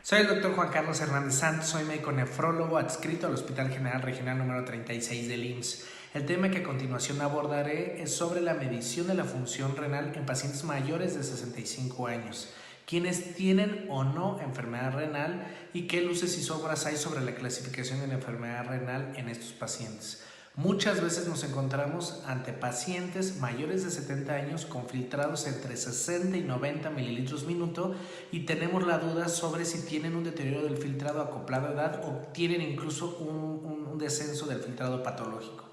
Soy el doctor Juan Carlos Hernández Santos, soy médico nefrólogo adscrito al Hospital General Regional número 36 del IMSS. El tema que a continuación abordaré es sobre la medición de la función renal en pacientes mayores de 65 años, quienes tienen o no enfermedad renal y qué luces y sombras hay sobre la clasificación de la enfermedad renal en estos pacientes. Muchas veces nos encontramos ante pacientes mayores de 70 años con filtrados entre 60 y 90 mililitros minuto y tenemos la duda sobre si tienen un deterioro del filtrado acoplado a edad o tienen incluso un descenso del filtrado patológico.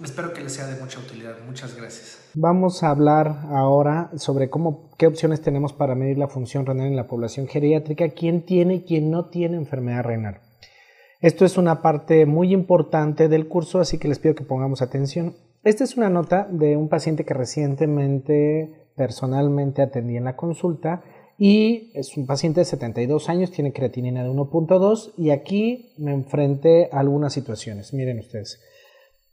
Espero que les sea de mucha utilidad. Muchas gracias. Vamos a hablar ahora sobre qué opciones tenemos para medir la función renal en la población geriátrica, quién tiene y quién no tiene enfermedad renal. Esto es una parte muy importante del curso, así que les pido que pongamos atención. Esta es una nota de un paciente que recientemente personalmente atendí en la consulta y es un paciente de 72 años, tiene creatinina de 1.2 y aquí me enfrenté a algunas situaciones. Miren ustedes.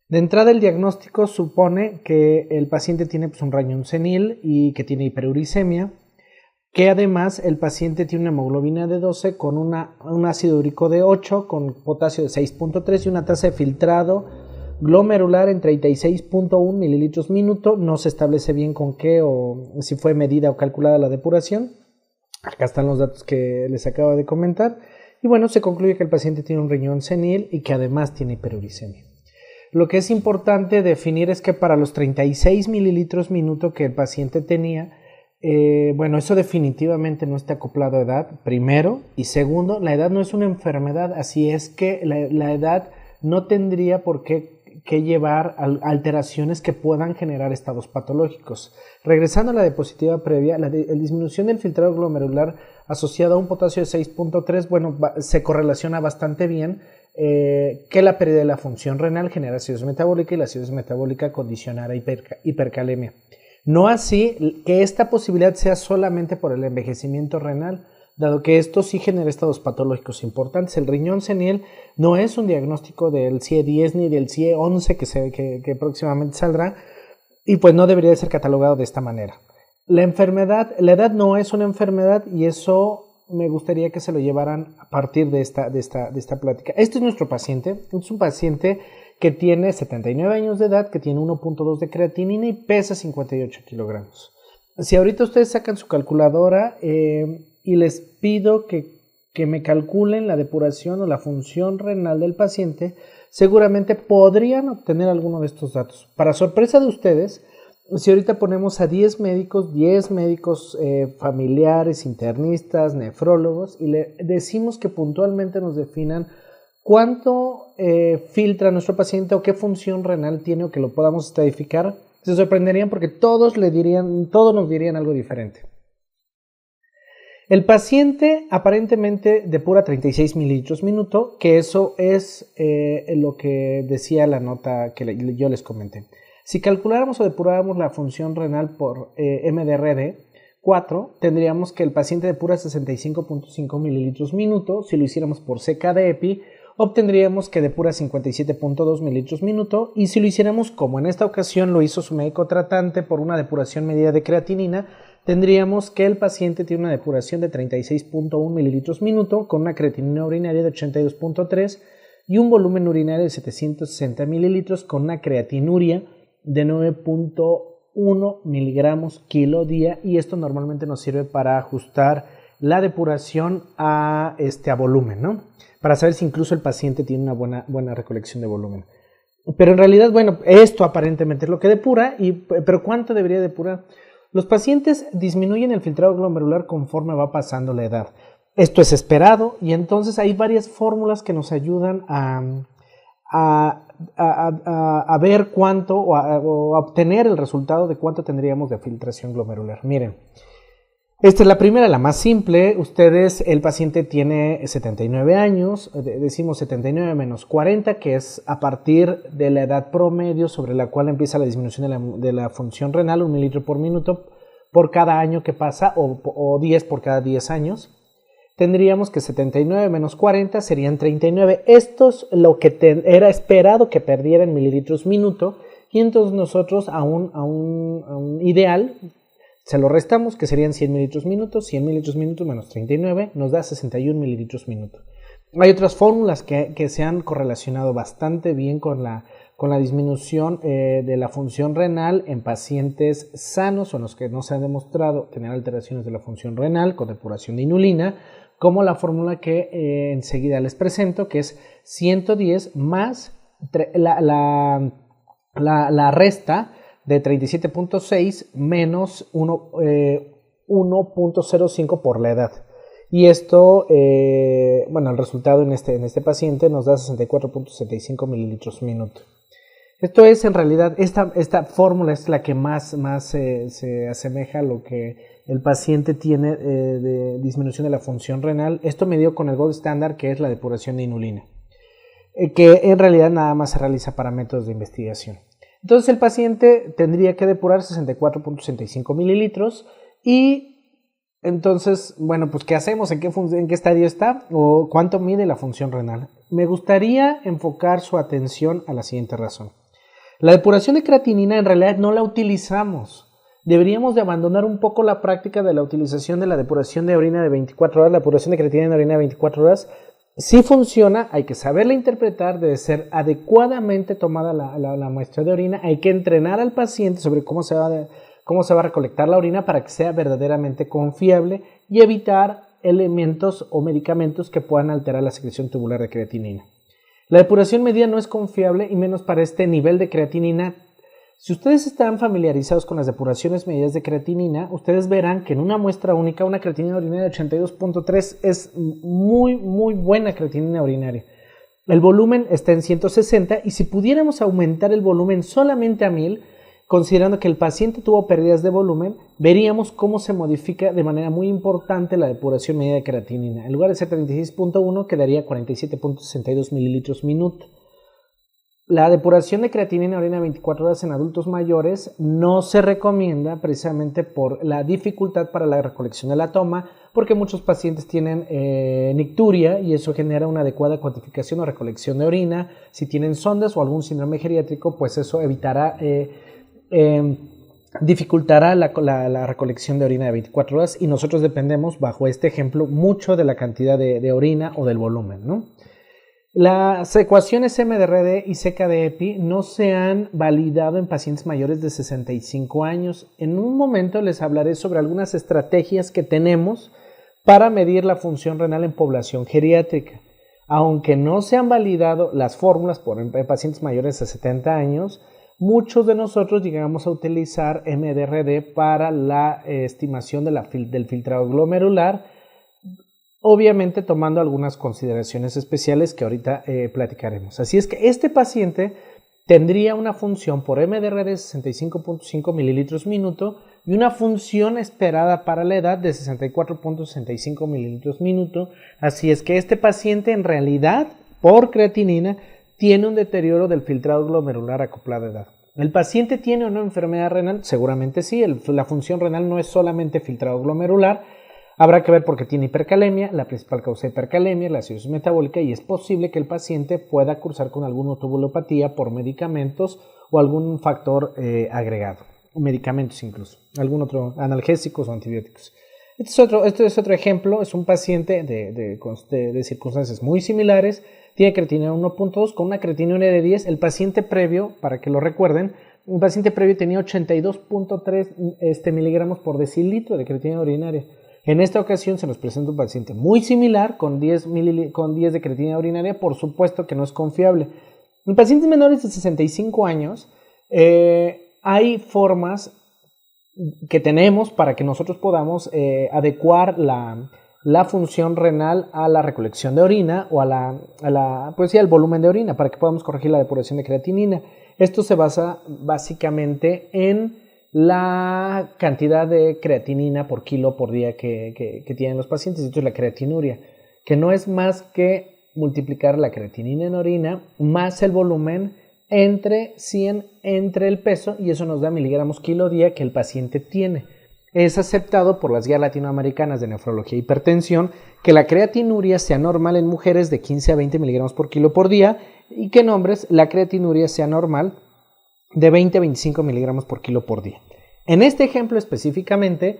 De entrada, el diagnóstico supone que el paciente tiene un riñón senil y que tiene hiperuricemia, que además el paciente tiene una hemoglobina de 12 con un ácido úrico de 8, con potasio de 6.3 y una tasa de filtrado glomerular en 36.1 mililitros minuto. No se establece bien con qué o si fue medida o calculada la depuración. Acá están los datos que les acabo de comentar. Y bueno, se concluye que el paciente tiene un riñón senil y que además tiene hiperuricemia. Lo que es importante definir es que para los 36 mililitros minuto que el paciente tenía, eso definitivamente no está acoplado a edad, primero, y segundo, la edad no es una enfermedad, así es que la edad no tendría por qué llevar alteraciones que puedan generar estados patológicos. Regresando a la diapositiva previa, la disminución del filtrado glomerular asociado a un potasio de 6.3, se correlaciona bastante bien que la pérdida de la función renal genera acidosis metabólica y la acidosis metabólica condicionará hipercalemia. No así que esta posibilidad sea solamente por el envejecimiento renal, dado que esto sí genera estados patológicos importantes. El riñón senil no es un diagnóstico del CIE 10 ni del CIE 11 que próximamente saldrá y pues no debería de ser catalogado de esta manera. La edad no es una enfermedad y eso me gustaría que se lo llevaran a partir de esta plática. Este es nuestro paciente, es un paciente que tiene 79 años de edad, que tiene 1.2 de creatinina y pesa 58 kilogramos. Si ahorita ustedes sacan su calculadora y les pido que me calculen la depuración o la función renal del paciente, seguramente podrían obtener alguno de estos datos. Para sorpresa de ustedes, si ahorita ponemos a 10 médicos familiares, internistas, nefrólogos, y le decimos que puntualmente nos definan cuánto filtra nuestro paciente o qué función renal tiene o que lo podamos estratificar, se sorprenderían porque todos nos dirían algo diferente. El paciente aparentemente depura 36 mililitros minuto, que eso es lo que decía la nota que yo les comenté. Si calculáramos o depuráramos la función renal por MDRD 4, tendríamos que el paciente depura 65.5 mililitros minuto. Si lo hiciéramos por CKD-EPI, obtendríamos que depura 57.2 mililitros minuto. Y si lo hiciéramos como en esta ocasión lo hizo su médico tratante por una depuración medida de creatinina, tendríamos que el paciente tiene una depuración de 36.1 mililitros minuto con una creatinina urinaria de 82.3 y un volumen urinario de 760 mililitros con una creatinuria de 9.1 miligramos kilo día, y esto normalmente nos sirve para ajustar la depuración a volumen, ¿no? Para saber si incluso el paciente tiene una buena recolección de volumen. Pero en realidad, esto aparentemente es lo que depura, pero ¿cuánto debería depurar? Los pacientes disminuyen el filtrado glomerular conforme va pasando la edad. Esto es esperado y entonces hay varias fórmulas que nos ayudan a ver cuánto o a obtener el resultado de cuánto tendríamos de filtración glomerular. Miren, esta es la primera, la más simple. El paciente tiene 79 años, decimos 79 menos 40, que es a partir de la edad promedio sobre la cual empieza la disminución de la función renal, 1 mililitro por minuto por cada año que pasa, o 10 por cada 10 años. Tendríamos que 79 menos 40 serían 39. Esto es lo que era esperado que perdiera en mililitros minuto, y entonces nosotros a un ideal Se lo restamos, que serían 100 mililitros minuto, 100 mililitros minuto menos 39 nos da 61 mililitros minuto. Hay otras fórmulas que se han correlacionado bastante bien con la disminución de la función renal en pacientes sanos o en los que no se ha demostrado tener alteraciones de la función renal con depuración de inulina, como la fórmula que enseguida les presento, que es 110 más la resta de 37.6 menos 1.05 por la edad. Y esto, el resultado en este paciente nos da 64.75 mililitros minuto. Esto es, en realidad, esta fórmula es la que más se asemeja a lo que el paciente tiene de disminución de la función renal. Esto medido con el gold standard, que es la depuración de inulina, que en realidad nada más se realiza para métodos de investigación. Entonces el paciente tendría que depurar 64.65 mililitros y entonces, pues ¿qué hacemos? ¿En qué estadio está? ¿O cuánto mide la función renal? Me gustaría enfocar su atención a la siguiente razón. La depuración de creatinina en realidad no la utilizamos. Deberíamos de abandonar un poco la práctica de la utilización de la depuración de orina de 24 horas, la depuración de creatinina en orina de 24 horas. Si funciona, hay que saberla interpretar, debe ser adecuadamente tomada la muestra de orina, hay que entrenar al paciente sobre cómo se va a recolectar la orina para que sea verdaderamente confiable y evitar elementos o medicamentos que puedan alterar la secreción tubular de creatinina. La depuración medida no es confiable y menos para este nivel de creatinina. Si ustedes están familiarizados con las depuraciones medidas de creatinina, ustedes verán que en una muestra única una creatinina urinaria de 82.3 es muy buena creatinina urinaria. El volumen está en 160 y si pudiéramos aumentar el volumen solamente a 1000, considerando que el paciente tuvo pérdidas de volumen, veríamos cómo se modifica de manera muy importante la depuración medida de creatinina. En lugar de ser 36.1 quedaría 47.62 mililitros minuto. La depuración de creatinina en orina 24 horas en adultos mayores no se recomienda precisamente por la dificultad para la recolección de la toma, porque muchos pacientes tienen nicturia y eso genera una adecuada cuantificación o recolección de orina. Si tienen sondas o algún síndrome geriátrico, pues eso evitará, dificultará la recolección de orina de 24 horas y nosotros dependemos, bajo este ejemplo, mucho de la cantidad de orina o del volumen, ¿no? Las ecuaciones MDRD y CKD-EPI no se han validado en pacientes mayores de 65 años. En un momento les hablaré sobre algunas estrategias que tenemos para medir la función renal en población geriátrica. Aunque no se han validado las fórmulas en pacientes mayores de 70 años, muchos de nosotros llegamos a utilizar MDRD para la estimación del filtrado glomerular, obviamente tomando algunas consideraciones especiales que ahorita platicaremos. Así es que este paciente tendría una función por MDRD de 65.5 mililitros minuto y una función esperada para la edad de 64.65 mililitros minuto. Así es que este paciente en realidad, por creatinina, tiene un deterioro del filtrado glomerular acoplado a edad. ¿El paciente tiene o no enfermedad renal? Seguramente sí. La función renal no es solamente filtrado glomerular. Habrá que ver porque tiene hipercalemia, la principal causa de hipercalemia, la acidosis metabólica, y es posible que el paciente pueda cursar con alguna tubulopatía por medicamentos o algún factor agregado, medicamentos incluso, algún otro analgésicos o antibióticos. Este es otro ejemplo, es un paciente de circunstancias muy similares, tiene creatinina 1.2 con una creatinina de 10, el paciente previo, para que lo recuerden, un paciente previo tenía 82.3 miligramos por decilitro de creatinina urinaria. En esta ocasión se nos presenta un paciente muy similar con 10 de creatinina urinaria, por supuesto que no es confiable. En pacientes menores de 65 años hay formas que tenemos para que nosotros podamos adecuar la función renal a la recolección de orina o al volumen de orina para que podamos corregir la depuración de creatinina. Esto se basa básicamente en la cantidad de creatinina por kilo por día que tienen los pacientes, esto es la creatinuria, que no es más que multiplicar la creatinina en orina más el volumen entre el peso, y eso nos da miligramos kilo día que el paciente tiene. Es aceptado por las guías latinoamericanas de nefrología e hipertensión que la creatinuria sea normal en mujeres de 15 a 20 miligramos por kilo por día y que en hombres la creatinuria sea normal de 20 a 25 miligramos por kilo por día. En este ejemplo específicamente,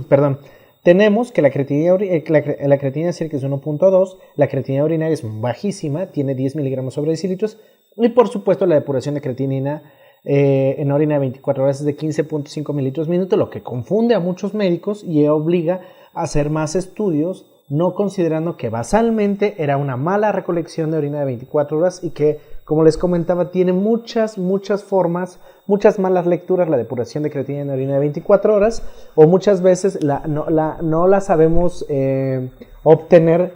perdón, tenemos que la creatinina sérica es 1.2, la creatinina urinaria es bajísima, tiene 10 miligramos sobre decilitros, y por supuesto la depuración de creatinina en orina de 24 horas es de 15.5 mililitros minuto, lo que confunde a muchos médicos y obliga a hacer más estudios, no considerando que basalmente era una mala recolección de orina de 24 horas y que, como les comentaba, tiene muchas formas, muchas malas lecturas la depuración de creatinina en orina de 24 horas, o muchas veces no la sabemos obtener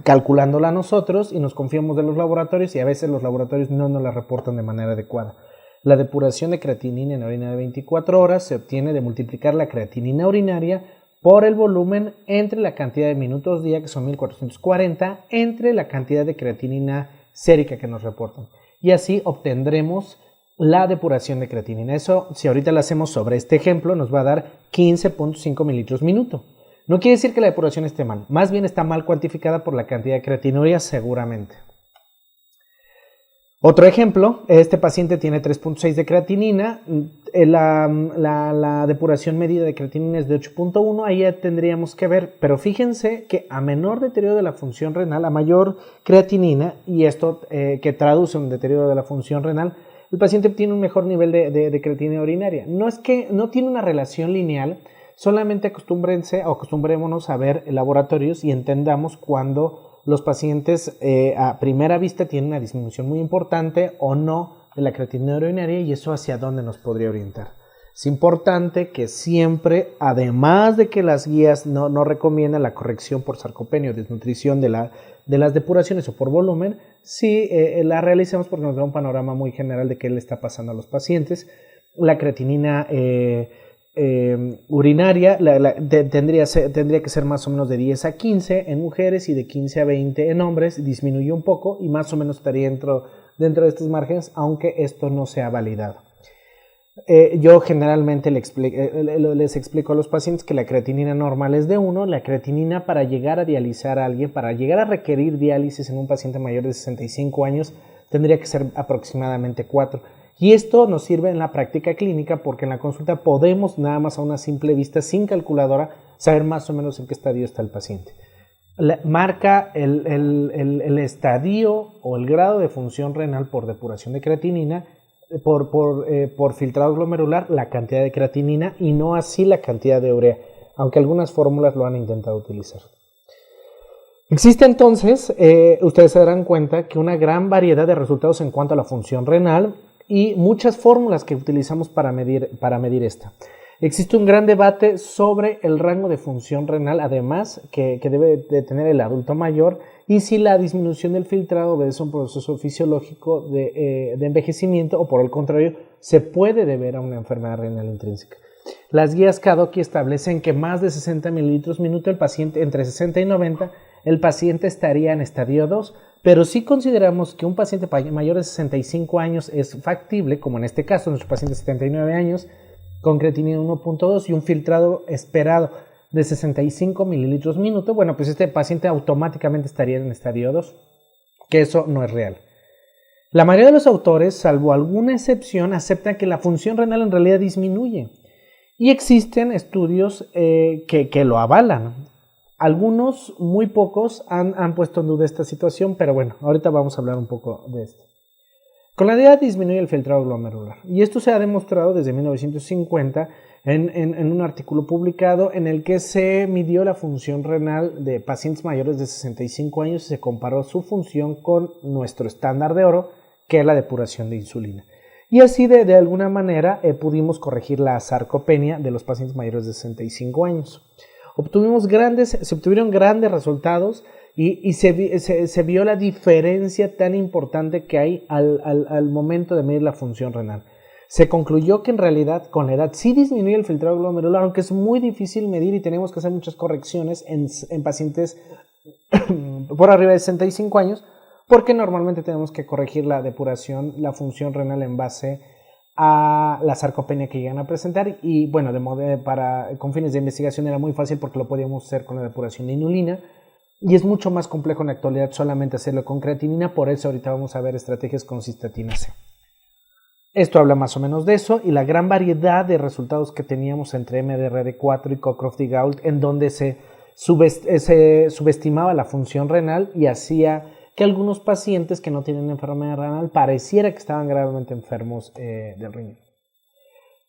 calculándola nosotros y nos confiamos de los laboratorios y a veces los laboratorios no nos la reportan de manera adecuada. La depuración de creatinina en orina de 24 horas se obtiene de multiplicar la creatinina urinaria por el volumen entre la cantidad de minutos día, que son 1440, entre la cantidad de creatinina sérica que nos reportan. Y así obtendremos la depuración de creatinina. Eso, si ahorita lo hacemos sobre este ejemplo, nos va a dar 15.5 mililitros minuto. No quiere decir que la depuración esté mal, más bien está mal cuantificada por la cantidad de creatinuria seguramente. Otro ejemplo, este paciente tiene 3.6 de creatinina, la depuración medida de creatinina es de 8.1, ahí ya tendríamos que ver, pero fíjense que a menor deterioro de la función renal, a mayor creatinina, y esto que traduce un deterioro de la función renal, el paciente obtiene un mejor nivel de creatinina urinaria. No es que no tiene una relación lineal, solamente acostumbrémonos a ver laboratorios y entendamos cuando los pacientes a primera vista tienen una disminución muy importante o no de la creatinina urinaria y eso hacia dónde nos podría orientar. Es importante que siempre, además de que las guías no recomiendan la corrección por sarcopenia o desnutrición de las depuraciones o por volumen, sí la realicemos porque nos da un panorama muy general de qué le está pasando a los pacientes. La creatinina urinaria tendría que ser más o menos de 10 a 15 en mujeres y de 15 a 20 en hombres, disminuye un poco y más o menos estaría dentro de estos márgenes, aunque esto no sea validado. Yo generalmente les explico a los pacientes que la creatinina normal es de 1, la creatinina para llegar a dializar a alguien, para llegar a requerir diálisis en un paciente mayor de 65 años, tendría que ser aproximadamente 4. Y esto nos sirve en la práctica clínica porque en la consulta podemos nada más a una simple vista sin calculadora saber más o menos en qué estadio está el paciente. Marca el estadio o el grado de función renal por depuración de creatinina, por filtrado glomerular, la cantidad de creatinina y no así la cantidad de urea, aunque algunas fórmulas lo han intentado utilizar. Existe entonces, ustedes se darán cuenta que una gran variedad de resultados en cuanto a la función renal y muchas fórmulas que utilizamos para medir esta. Existe un gran debate sobre el rango de función renal, además que debe de tener el adulto mayor y si la disminución del filtrado obedece a un proceso fisiológico de envejecimiento o por el contrario se puede deber a una enfermedad renal intrínseca. Las guías KDOQI establecen que más de 60 mililitros minuto el paciente, entre 60 y 90, el paciente estaría en estadio 2, pero si consideramos que un paciente mayor de 65 años es factible, como en este caso, nuestro paciente de 79 años, con creatinina 1.2 y un filtrado esperado de 65 mililitros minuto, bueno, pues este paciente automáticamente estaría en estadio 2, que eso no es real. La mayoría de los autores, salvo alguna excepción, aceptan que la función renal en realidad disminuye y existen estudios que lo avalan. Algunos, muy pocos, han puesto en duda esta situación, pero bueno, ahorita vamos a hablar un poco de esto. Con la edad disminuye el filtrado glomerular y esto se ha demostrado desde 1950 en un artículo publicado en el que se midió la función renal de pacientes mayores de 65 años y se comparó su función con nuestro estándar de oro, que es la depuración de insulina. Y así de alguna manera pudimos corregir la sarcopenia de los pacientes mayores de 65 años. Se obtuvieron grandes resultados y se vio la diferencia tan importante que hay al momento de medir la función renal. Se concluyó que en realidad con la edad sí disminuye el filtrado glomerular, aunque es muy difícil medir y tenemos que hacer muchas correcciones en pacientes por arriba de 65 años, porque normalmente tenemos que corregir la depuración, la función renal en base a la sarcopenia que llegan a presentar y bueno, con fines de investigación era muy fácil porque lo podíamos hacer con la depuración de inulina y es mucho más complejo en la actualidad solamente hacerlo con creatinina, por eso ahorita vamos a ver estrategias con cistatina C. Esto habla más o menos de eso y la gran variedad de resultados que teníamos entre MDRD4 y Cockcroft-Gault, en donde se subestimaba la función renal y hacía que algunos pacientes que no tienen enfermedad renal pareciera que estaban gravemente enfermos del riñón.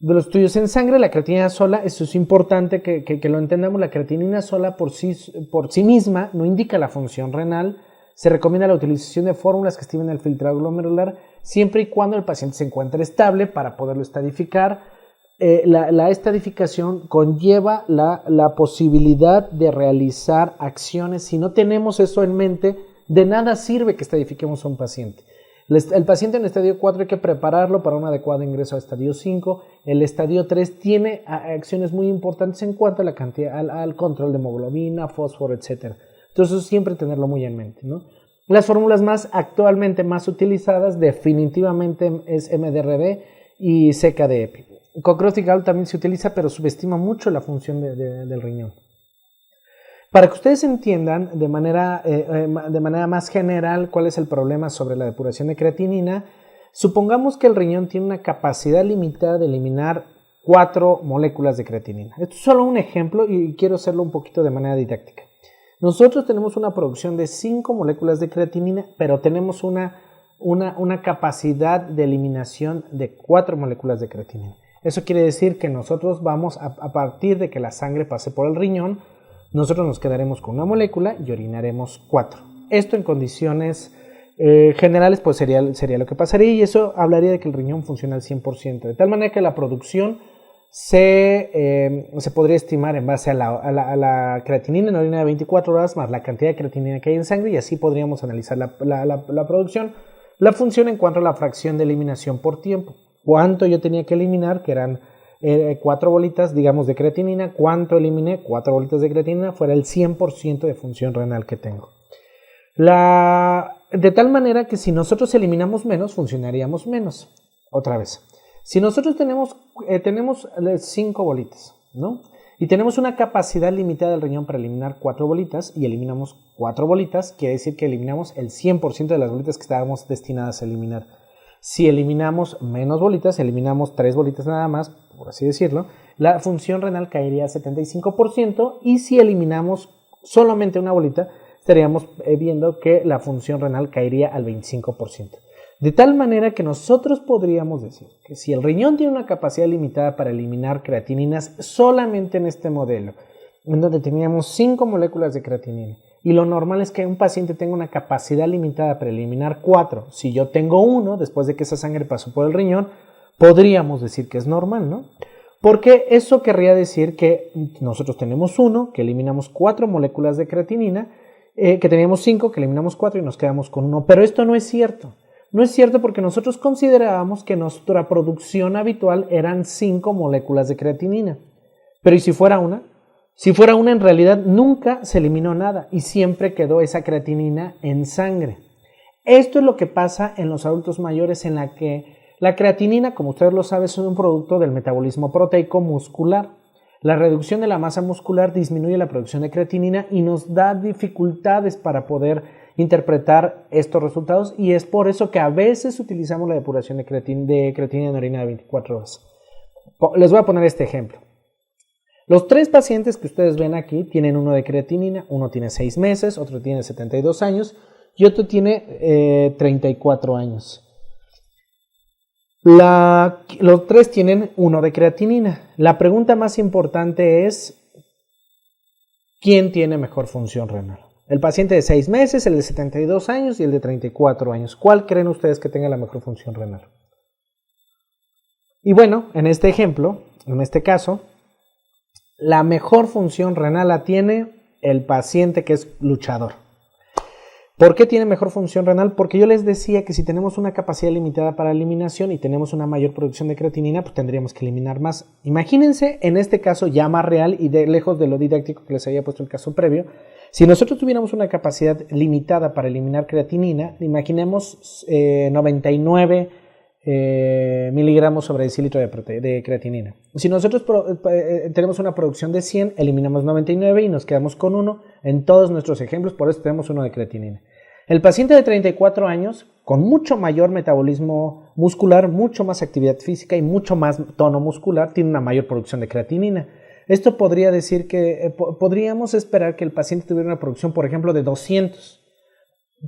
De los estudios en sangre, la creatinina sola, eso es importante que lo entendamos, la creatinina sola por sí misma no indica la función renal. Se recomienda la utilización de fórmulas que estimen el filtrado glomerular siempre y cuando el paciente se encuentre estable para poderlo estadificar. La estadificación conlleva la posibilidad de realizar acciones. Si no tenemos eso en mente, de nada sirve que estadifiquemos a un paciente. El paciente en estadio 4 hay que prepararlo para un adecuado ingreso a estadio 5. El estadio 3 tiene acciones muy importantes en cuanto a la cantidad, al control de hemoglobina, fósforo, etc. Entonces, siempre tenerlo muy en mente, ¿no? Las fórmulas actualmente más utilizadas definitivamente es MDRD y CKD-EPI. Cockcroft-Gault también se utiliza, pero subestima mucho la función del riñón. Para que ustedes entiendan de manera más general cuál es el problema sobre la depuración de creatinina, supongamos que el riñón tiene una capacidad limitada de eliminar 4 moléculas de creatinina. Esto es solo un ejemplo y quiero hacerlo un poquito de manera didáctica. Nosotros tenemos una producción de 5 moléculas de creatinina, pero tenemos una capacidad de eliminación de 4 moléculas de creatinina. Eso quiere decir que nosotros vamos a partir de que la sangre pase por el riñón, nosotros nos quedaremos con una molécula y orinaremos 4. Esto en condiciones generales pues sería lo que pasaría y eso hablaría de que el riñón funciona al 100%, de tal manera que la producción se podría estimar en base a la creatinina en la orina de 24 horas más la cantidad de creatinina que hay en sangre y así podríamos analizar la producción, la función en cuanto a la fracción de eliminación por tiempo. ¿Cuánto yo tenía que eliminar? Que eran 4 bolitas, digamos, de creatinina. ¿Cuánto eliminé? 4 bolitas de creatinina, fuera el 100% de función renal que tengo. De tal manera que si nosotros eliminamos menos, funcionaríamos menos. Otra vez. Si nosotros tenemos 5 bolitas, ¿no? Y tenemos una capacidad limitada del riñón para eliminar 4 bolitas y eliminamos 4 bolitas, quiere decir que eliminamos el 100% de las bolitas que estábamos destinadas a eliminar. Si eliminamos menos bolitas, eliminamos 3 bolitas nada más, por así decirlo, la función renal caería a 75% y si eliminamos solamente una bolita, estaríamos viendo que la función renal caería al 25%. De tal manera que nosotros podríamos decir que si el riñón tiene una capacidad limitada para eliminar creatininas solamente en este modelo, en donde teníamos 5 moléculas de creatinina, y lo normal es que un paciente tenga una capacidad limitada para eliminar 4, si yo tengo 1, después de que esa sangre pasó por el riñón, podríamos decir que es normal, ¿no? Porque eso querría decir que nosotros tenemos 1, que eliminamos 4 moléculas de creatinina, que teníamos 5, que eliminamos 4 y nos quedamos con 1, pero esto no es cierto. No es cierto porque nosotros considerábamos que nuestra producción habitual eran 5 moléculas de creatinina. Pero ¿y si fuera una? Si fuera una, en realidad nunca se eliminó nada y siempre quedó esa creatinina en sangre. Esto es lo que pasa en los adultos mayores, en la que la creatinina, como ustedes lo saben, es un producto del metabolismo proteico muscular. La reducción de la masa muscular disminuye la producción de creatinina y nos da dificultades para poder interpretar estos resultados y es por eso que a veces utilizamos la depuración de creatinina en orina de 24 horas. Les voy a poner este ejemplo. Los 3 pacientes que ustedes ven aquí tienen uno de creatinina, uno tiene 6 meses, otro tiene 72 años y otro tiene 34 años. Los 3 tienen uno de creatinina. La pregunta más importante es, ¿quién tiene mejor función renal? El paciente de 6 meses, el de 72 años y el de 34 años. ¿Cuál creen ustedes que tenga la mejor función renal? Y bueno, en este ejemplo, en este caso, la mejor función renal la tiene el paciente que es luchador. ¿Por qué tiene mejor función renal? Porque yo les decía que si tenemos una capacidad limitada para eliminación y tenemos una mayor producción de creatinina, pues tendríamos que eliminar más. Imagínense, en este caso ya más real y lejos de lo didáctico que les había puesto el caso previo, si nosotros tuviéramos una capacidad limitada para eliminar creatinina, imaginemos 99 miligramos sobre decilitro de creatinina. Si nosotros tenemos una producción de 100, eliminamos 99 y nos quedamos con 1 en todos nuestros ejemplos, por eso tenemos 1 de creatinina. El paciente de 34 años con mucho mayor metabolismo muscular, mucho más actividad física y mucho más tono muscular, tiene una mayor producción de creatinina. Esto podría decir que podríamos esperar que el paciente tuviera una producción, por ejemplo, de 200.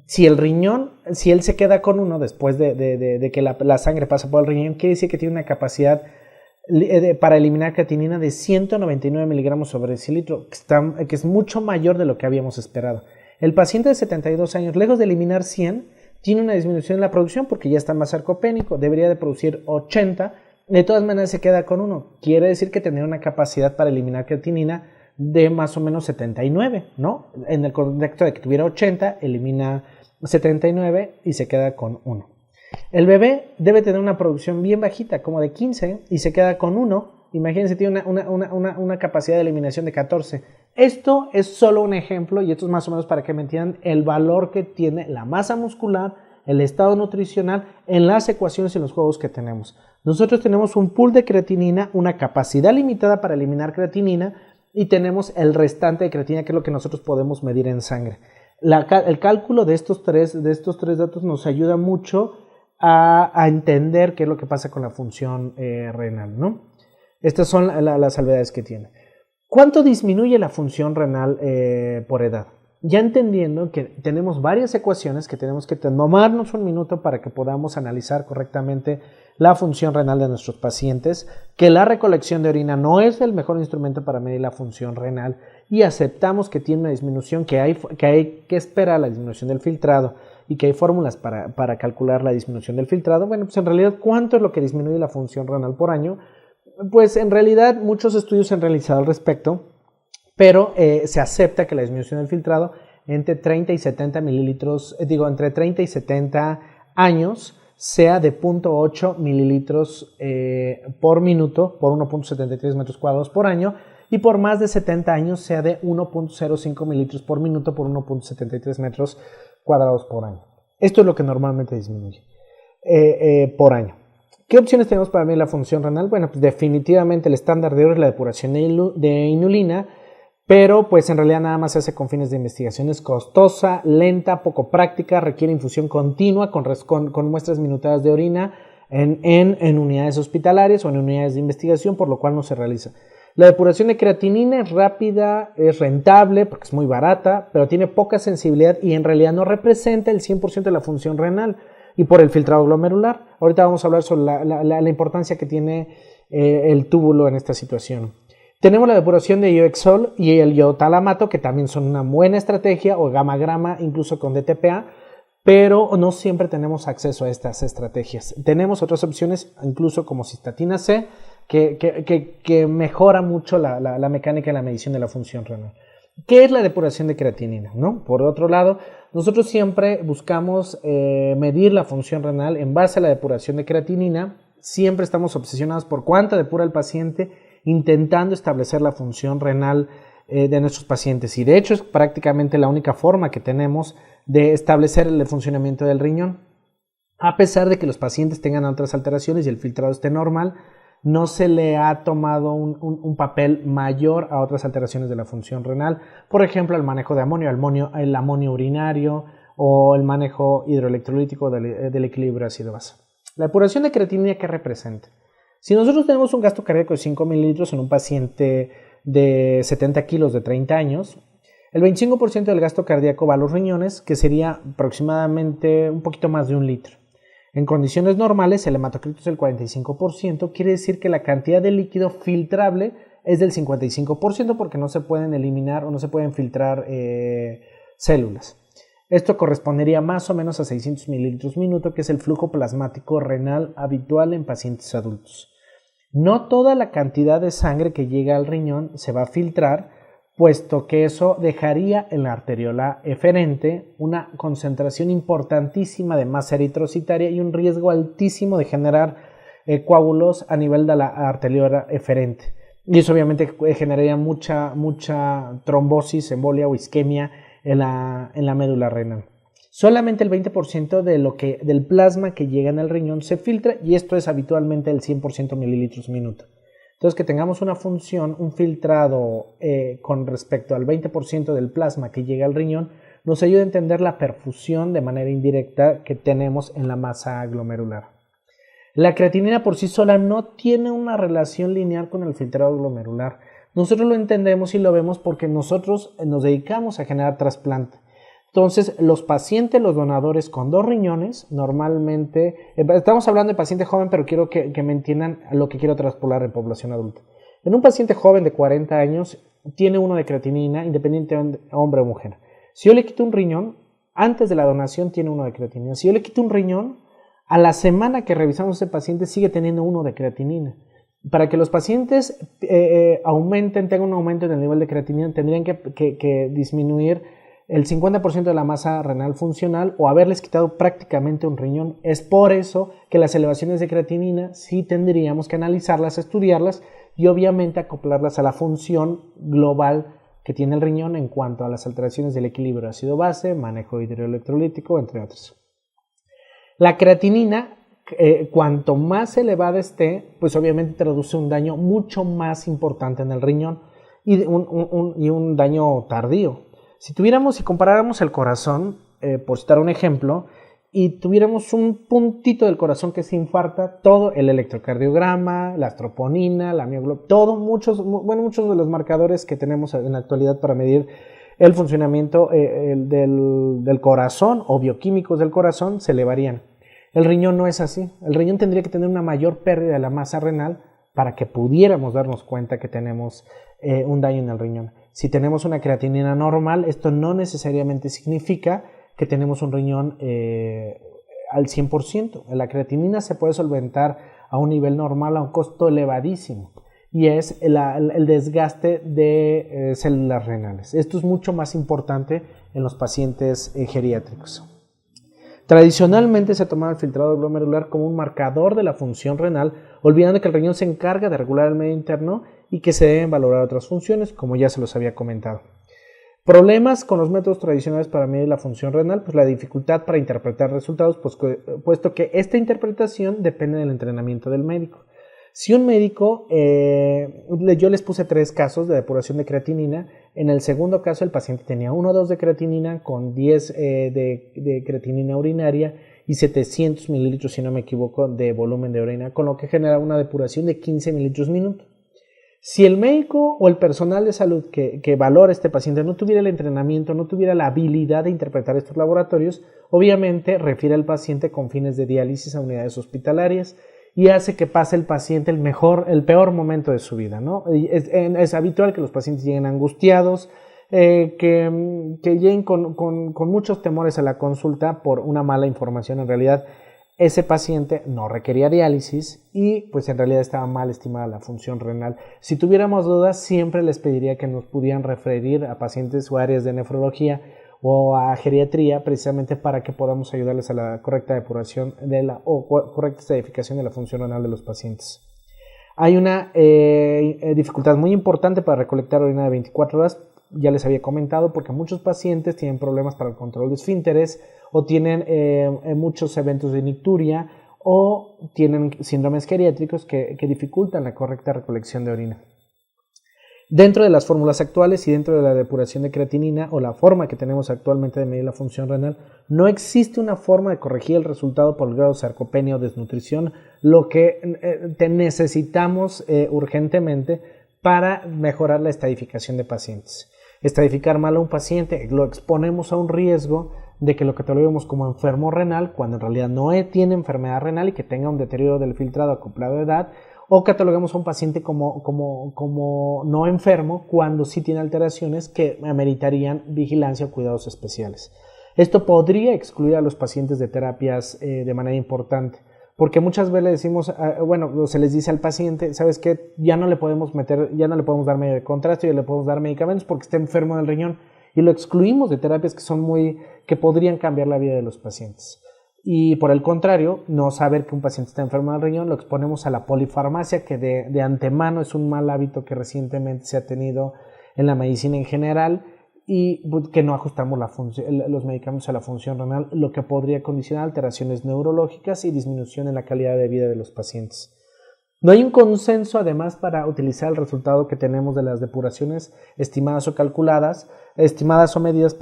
Si el riñón, si él se queda con 1 después de que la sangre pasa por el riñón, quiere decir que tiene una capacidad para eliminar creatinina de 199 miligramos sobre decilitro, que es mucho mayor de lo que habíamos esperado. El paciente de 72 años, lejos de eliminar 100, tiene una disminución en la producción porque ya está más sarcopénico, debería de producir 80, de todas maneras se queda con 1. Quiere decir que tendría una capacidad para eliminar creatinina de más o menos 79, ¿no? En el contexto de que tuviera 80, elimina 79 y se queda con 1. El bebé debe tener una producción bien bajita, como de 15, y se queda con 1. Imagínense, tiene una capacidad de eliminación de 14. Esto es solo un ejemplo, y esto es más o menos para que me entiendan el valor que tiene la masa muscular, el estado nutricional en las ecuaciones y en los juegos que tenemos. Nosotros tenemos un pool de creatinina, una capacidad limitada para eliminar creatinina, y tenemos el restante de creatinina, que es lo que nosotros podemos medir en sangre. El cálculo de estos tres datos nos ayuda mucho a entender qué es lo que pasa con la función renal, ¿no? Estas son las salvedades que tiene. ¿Cuánto disminuye la función renal por edad? Ya entendiendo que tenemos varias ecuaciones que tenemos que tomarnos un minuto para que podamos analizar correctamente la función renal de nuestros pacientes, que la recolección de orina no es el mejor instrumento para medir la función renal y aceptamos que tiene una disminución, que hay que esperar la disminución del filtrado y que hay fórmulas para calcular la disminución del filtrado. Bueno, pues en realidad, ¿cuánto es lo que disminuye la función renal por año? Pues en realidad muchos estudios se han realizado al respecto, pero se acepta que la disminución del filtrado entre 30 y 70 mililitros, entre 30 y 70 años sea de 0.8 mililitros por minuto por 1.73 metros cuadrados por año, y por más de 70 años sea de 1.05 mililitros por minuto por 1.73 metros cuadrados por año. Esto es lo que normalmente disminuye por año. ¿Qué opciones tenemos para medir la función renal? Bueno, pues definitivamente el estándar de oro es la depuración de inulina, pero pues en realidad nada más se hace con fines de investigación. Es costosa, lenta, poco práctica, requiere infusión continua con muestras minutadas de orina en unidades hospitalarias o en unidades de investigación, por lo cual no se realiza. La depuración de creatinina es rápida, es rentable porque es muy barata, pero tiene poca sensibilidad y en realidad no representa el 100% de la función renal. Y por el filtrado glomerular. Ahorita vamos a hablar sobre la importancia que tiene el túbulo en esta situación. Tenemos la depuración de iohexol y el iotalamato, que también son una buena estrategia, o gamma-grama, incluso con DTPA, pero no siempre tenemos acceso a estas estrategias. Tenemos otras opciones, incluso como cistatina C, que mejora mucho la mecánica y la medición de la función renal. ¿Qué es la depuración de creatinina? ¿No? Por otro lado, nosotros siempre buscamos medir la función renal en base a la depuración de creatinina. Siempre estamos obsesionados por cuánto depura el paciente, intentando establecer la función renal de nuestros pacientes. Y de hecho es prácticamente la única forma que tenemos de establecer el funcionamiento del riñón. A pesar de que los pacientes tengan otras alteraciones y el filtrado esté normal, no se le ha tomado un papel mayor a otras alteraciones de la función renal, por ejemplo el manejo de amonio, el amonio urinario o el manejo hidroelectrolítico del equilibrio ácido-base. La depuración de creatinina, ¿qué representa? Si nosotros tenemos un gasto cardíaco de 5 mililitros en un paciente de 70 kilos de 30 años, el 25% del gasto cardíaco va a los riñones, que sería aproximadamente un poquito más de 1 litro. En condiciones normales, el hematocrito es del 45%, quiere decir que la cantidad de líquido filtrable es del 55% porque no se pueden eliminar o no se pueden filtrar células. Esto correspondería más o menos a 600 mililitros minuto, que es el flujo plasmático renal habitual en pacientes adultos. No toda la cantidad de sangre que llega al riñón se va a filtrar, puesto que eso dejaría en la arteriola eferente una concentración importantísima de masa eritrocitaria y un riesgo altísimo de generar coágulos a nivel de la arteriola eferente. Y eso obviamente generaría mucha trombosis, embolia o isquemia en la médula renal. Solamente el 20% del plasma que llega en el riñón se filtra, y esto es habitualmente el 100% mililitros minuto. Entonces, que tengamos una función, un filtrado con respecto al 20% del plasma que llega al riñón, nos ayuda a entender la perfusión de manera indirecta que tenemos en la masa glomerular. La creatinina por sí sola no tiene una relación lineal con el filtrado glomerular. Nosotros lo entendemos y lo vemos porque nosotros nos dedicamos a generar trasplante. Entonces, los pacientes, los donadores con 2 riñones, normalmente, estamos hablando de paciente joven, pero quiero que me entiendan a lo que quiero traspolar en población adulta. En un paciente joven de 40 años, tiene 1 de creatinina, independientemente de hombre o mujer. Si yo le quito un riñón, antes de la donación tiene 1 de creatinina. Si yo le quito un riñón, a la semana que revisamos a ese paciente sigue teniendo 1 de creatinina. Para que los pacientes tengan un aumento en el nivel de creatinina, tendrían que disminuir el 50% de la masa renal funcional o haberles quitado prácticamente un riñón. Es por eso que las elevaciones de creatinina sí tendríamos que analizarlas, estudiarlas y obviamente acoplarlas a la función global que tiene el riñón en cuanto a las alteraciones del equilibrio ácido-base, manejo hidroelectrolítico, entre otros. La creatinina, cuanto más elevada esté, pues obviamente traduce un daño mucho más importante en el riñón y un daño tardío. Si comparáramos el corazón, por citar un ejemplo, y tuviéramos un puntito del corazón que se infarta, todo el electrocardiograma, la troponina, la mioglobina, muchos de los marcadores que tenemos en la actualidad para medir el funcionamiento del corazón o bioquímicos del corazón se elevarían. El riñón no es así. El riñón tendría que tener una mayor pérdida de la masa renal para que pudiéramos darnos cuenta que tenemos un daño en el riñón. Si tenemos una creatinina normal, esto no necesariamente significa que tenemos un riñón al 100%. La creatinina se puede solventar a un nivel normal a un costo elevadísimo y es el desgaste de células renales. Esto es mucho más importante en los pacientes geriátricos. Tradicionalmente se tomaba el filtrado glomerular como un marcador de la función renal, olvidando que el riñón se encarga de regular el medio interno y que se deben valorar otras funciones, como ya se los había comentado. Problemas con los métodos tradicionales para medir la función renal, pues la dificultad para interpretar resultados, puesto que esta interpretación depende del entrenamiento del médico. Si un médico, yo les puse 3 casos de depuración de creatinina. En el segundo caso el paciente tenía 1 o 2 de creatinina con 10 de creatinina urinaria y 700 mililitros, si no me equivoco, de volumen de orina, con lo que genera una depuración de 15 mililitros minuto. Si el médico o el personal de salud que valora a este paciente no tuviera el entrenamiento, no tuviera la habilidad de interpretar estos laboratorios, obviamente refiere al paciente con fines de diálisis a unidades hospitalarias y hace que pase el paciente el peor momento de su vida, ¿no? Es habitual que los pacientes lleguen angustiados, que lleguen con muchos temores a la consulta por una mala información. En realidad, ese paciente no requería diálisis y pues en realidad estaba mal estimada la función renal. Si tuviéramos dudas, siempre les pediría que nos pudieran referir a pacientes o áreas de nefrología o a geriatría, precisamente para que podamos ayudarles a la correcta depuración correcta estadificación de la función renal de los pacientes. Hay una dificultad muy importante para recolectar orina de 24 horas, ya les había comentado, porque muchos pacientes tienen problemas para el control de esfínteres o tienen muchos eventos de nicturia o tienen síndromes geriátricos que dificultan la correcta recolección de orina. Dentro de las fórmulas actuales y dentro de la depuración de creatinina o la forma que tenemos actualmente de medir la función renal, no existe una forma de corregir el resultado por el grado de sarcopenia o desnutrición, lo que necesitamos urgentemente para mejorar la estadificación de pacientes. Estadificar mal a un paciente lo exponemos a un riesgo de que lo cataloguemos como enfermo renal cuando en realidad no tiene enfermedad renal y que tenga un deterioro del filtrado acoplado a edad, o catalogamos a un paciente como no enfermo cuando sí tiene alteraciones que ameritarían vigilancia o cuidados especiales. Esto podría excluir a los pacientes de terapias de manera importante, porque muchas veces le decimos, se les dice al paciente, ¿sabes qué? Ya no le podemos dar medio de contraste, ya le podemos dar medicamentos porque está enfermo del riñón, y lo excluimos de terapias que podrían cambiar la vida de los pacientes. Y por el contrario, no saber que un paciente está enfermo del riñón, lo exponemos a la polifarmacia, que de antemano es un mal hábito que recientemente se ha tenido en la medicina en general, y que no ajustamos los medicamentos a la función renal, lo que podría condicionar alteraciones neurológicas y disminución en la calidad de vida de los pacientes. No hay un consenso, además, para utilizar el resultado que tenemos de las depuraciones estimadas o medidas,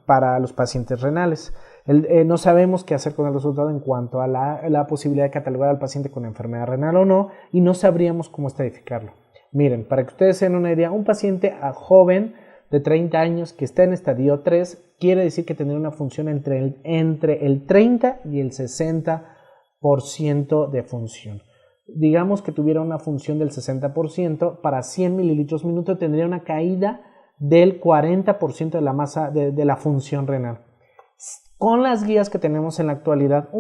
para los pacientes renales. No sabemos qué hacer con el resultado en cuanto a la posibilidad de catalogar al paciente con enfermedad renal o no, y no sabríamos cómo estadificarlo. Miren, para que ustedes se den una idea, un paciente joven de 30 años que está en estadio 3 quiere decir que tendría una función entre el 30 y el 60% de función. Digamos que tuviera una función del 60%, para 100 mililitros minuto tendría una caída del 40% de la masa de la función renal. Con las guías que tenemos en la actualidad,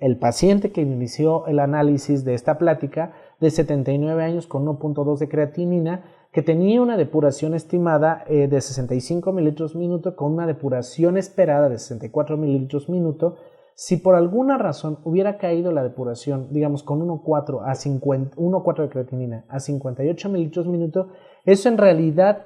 el paciente que inició el análisis de esta plática, de 79 años con 1.2 de creatinina, que tenía una depuración estimada de 65 mililitros minuto con una depuración esperada de 64 mililitros minuto, si por alguna razón hubiera caído la depuración, digamos con 1.4 de creatinina a 58 mililitros minuto, eso en realidad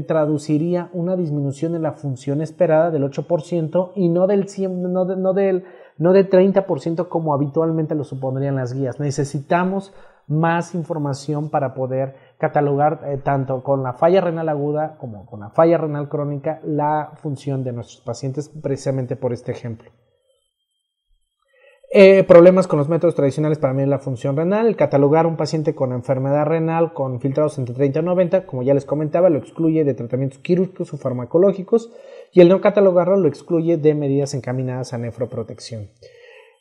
traduciría una disminución en la función esperada del 8% y no del 30% como habitualmente lo supondrían las guías. Necesitamos más información para poder catalogar tanto con la falla renal aguda como con la falla renal crónica la función de nuestros pacientes, precisamente por este ejemplo. Problemas con los métodos tradicionales para medir la función renal. El catalogar un paciente con enfermedad renal con filtrados entre 30 y 90, como ya les comentaba, lo excluye de tratamientos quirúrgicos o farmacológicos, y el no catalogarlo lo excluye de medidas encaminadas a nefroprotección.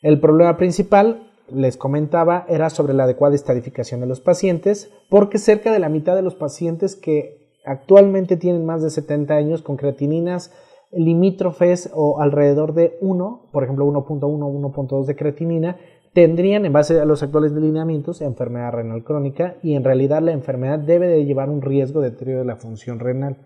El problema principal, les comentaba, era sobre la adecuada estadificación de los pacientes, porque cerca de la mitad de los pacientes que actualmente tienen más de 70 años con creatininas limítrofes o alrededor de 1, por ejemplo 1.1 o 1.2 de creatinina, tendrían, en base a los actuales lineamientos, enfermedad renal crónica, y en realidad la enfermedad debe de llevar un riesgo de deterioro de la función renal.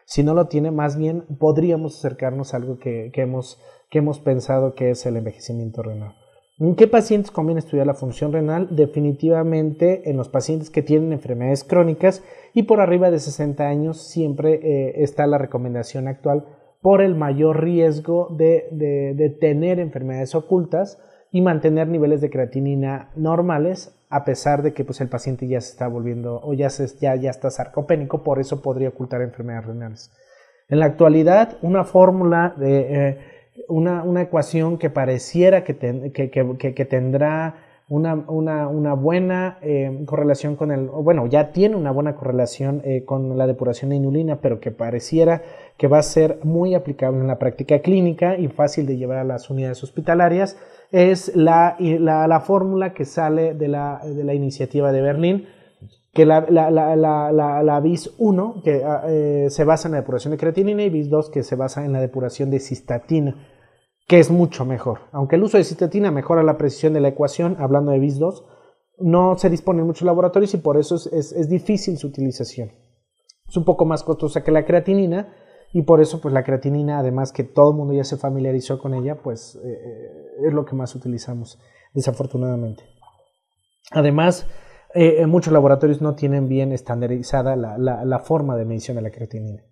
Si no lo tiene, más bien podríamos acercarnos a algo que hemos pensado que es el envejecimiento renal. ¿En qué pacientes conviene estudiar la función renal? Definitivamente en los pacientes que tienen enfermedades crónicas y por arriba de 60 años siempre está la recomendación actual por el mayor riesgo de tener enfermedades ocultas y mantener niveles de creatinina normales, a pesar de que pues, el paciente ya se está volviendo o ya está sarcopénico, por eso podría ocultar enfermedades renales. En la actualidad, una fórmula una ecuación que pareciera que tendrá una buena correlación ya tiene una buena correlación con la depuración de inulina, pero que pareciera que va a ser muy aplicable en la práctica clínica y fácil de llevar a las unidades hospitalarias, es la fórmula que sale de la iniciativa de Berlín, que la BIS-1, que se basa en la depuración de creatinina, y BIS-2, que se basa en la depuración de cistatina, que es mucho mejor. Aunque el uso de cistatina mejora la precisión de la ecuación, hablando de BIS-2, no se dispone en muchos laboratorios y por eso es difícil su utilización. Es un poco más costosa que la creatinina y por eso pues la creatinina, además que todo el mundo ya se familiarizó con ella, pues es lo que más utilizamos, desafortunadamente. Además, muchos laboratorios no tienen bien estandarizada la forma de medición de la creatinina.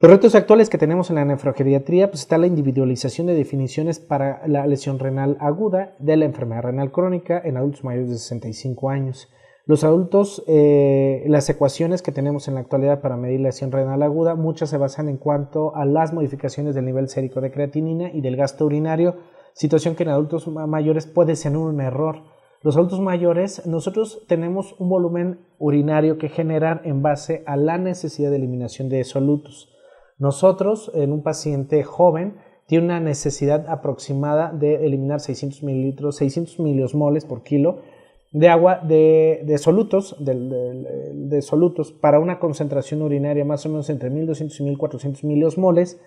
Los retos actuales que tenemos en la nefrogeriatría, pues está la individualización de definiciones para la lesión renal aguda de la enfermedad renal crónica en adultos mayores de 65 años. Los adultos, las ecuaciones que tenemos en la actualidad para medir lesión renal aguda, muchas se basan en cuanto a las modificaciones del nivel sérico de creatinina y del gasto urinario, situación que en adultos mayores puede ser un error. Los adultos mayores, nosotros tenemos un volumen urinario que generar en base a la necesidad de eliminación de solutos. Nosotros, en un paciente joven, tiene una necesidad aproximada de eliminar 600 miliosmoles por kilo de agua de solutos, de solutos para una concentración urinaria más o menos entre 1200 y 1400 miliosmoles.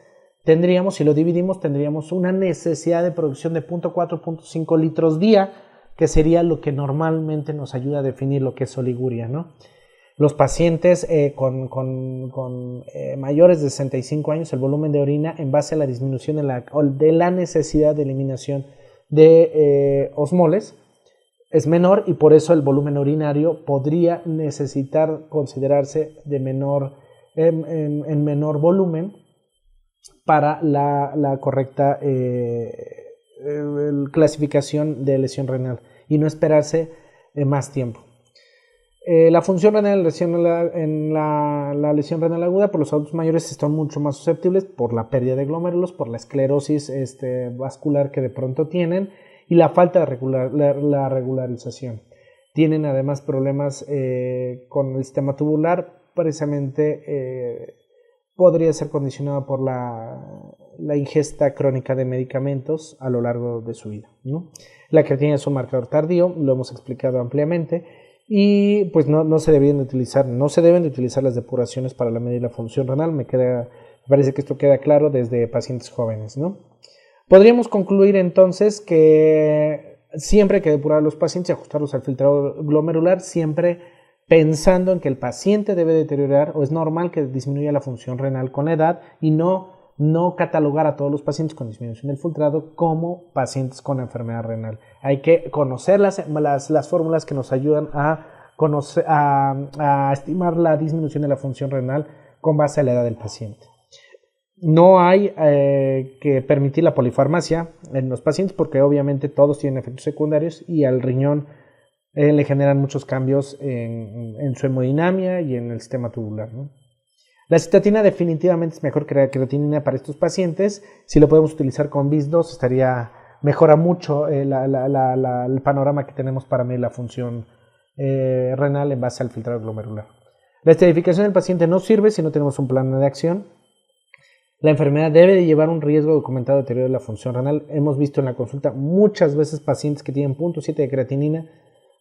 Si lo dividimos, tendríamos una necesidad de producción de 0.4-0.5 litros día, que sería lo que normalmente nos ayuda a definir lo que es oliguria, ¿no? Los pacientes con mayores de 65 años, el volumen de orina en base a la disminución de la necesidad de eliminación de osmoles es menor y por eso el volumen urinario podría necesitar considerarse de en menor volumen para la correcta clasificación de lesión renal y no esperarse más tiempo. La función renal en la lesión renal aguda por los adultos mayores están mucho más susceptibles por la pérdida de glomérulos, por la esclerosis vascular que de pronto tienen y la falta de la regularización. Tienen además problemas con el sistema tubular, precisamente podría ser condicionado por la ingesta crónica de medicamentos a lo largo de su vida, ¿no? La creatinina es un marcador tardío, lo hemos explicado ampliamente, y pues no se deben de utilizar las depuraciones para medir la función renal. Me parece que esto queda claro desde pacientes jóvenes, ¿no? Podríamos concluir entonces que siempre hay que depurar a los pacientes y ajustarlos al filtrado glomerular, siempre pensando en que el paciente debe deteriorar o es normal que disminuya la función renal con edad y no catalogar a todos los pacientes con disminución del filtrado como pacientes con enfermedad renal. Hay que conocer las fórmulas que nos ayudan a estimar la disminución de la función renal con base a la edad del paciente. No hay que permitir la polifarmacia en los pacientes porque obviamente todos tienen efectos secundarios y al riñón le generan muchos cambios en su hemodinamia y en el sistema tubular, ¿no? La cistatina definitivamente es mejor que la creatinina para estos pacientes. Si lo podemos utilizar con BIS-2 mejora mucho el panorama que tenemos para medir la función renal en base al filtrado glomerular. La estratificación del paciente no sirve si no tenemos un plan de acción. La enfermedad debe de llevar un riesgo documentado de deterioro de la función renal. Hemos visto en la consulta muchas veces pacientes que tienen 0.7 de creatinina,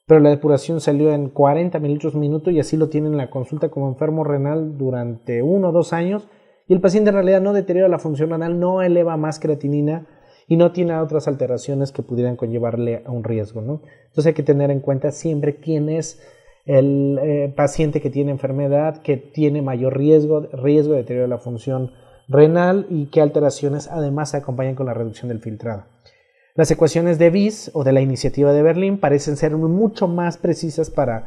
pero la depuración salió en 40 mililitros minuto y así lo tienen en la consulta como enfermo renal durante 1 o 2 años y el paciente en realidad no deteriora la función renal, no eleva más creatinina y no tiene otras alteraciones que pudieran conllevarle a un riesgo, ¿no? Entonces hay que tener en cuenta siempre quién es el paciente que tiene enfermedad, que tiene mayor riesgo de deterioro de la función renal y qué alteraciones además se acompañan con la reducción del filtrado. Las ecuaciones de BIS o de la iniciativa de Berlín parecen ser mucho más precisas para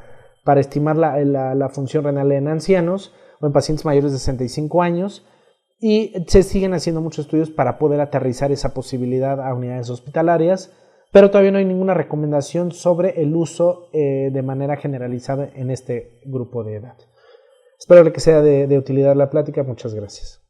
estimar la función renal en ancianos o en pacientes mayores de 65 años y se siguen haciendo muchos estudios para poder aterrizar esa posibilidad a unidades hospitalarias, pero todavía no hay ninguna recomendación sobre el uso de manera generalizada en este grupo de edad. Espero que sea de utilidad la plática. Muchas gracias.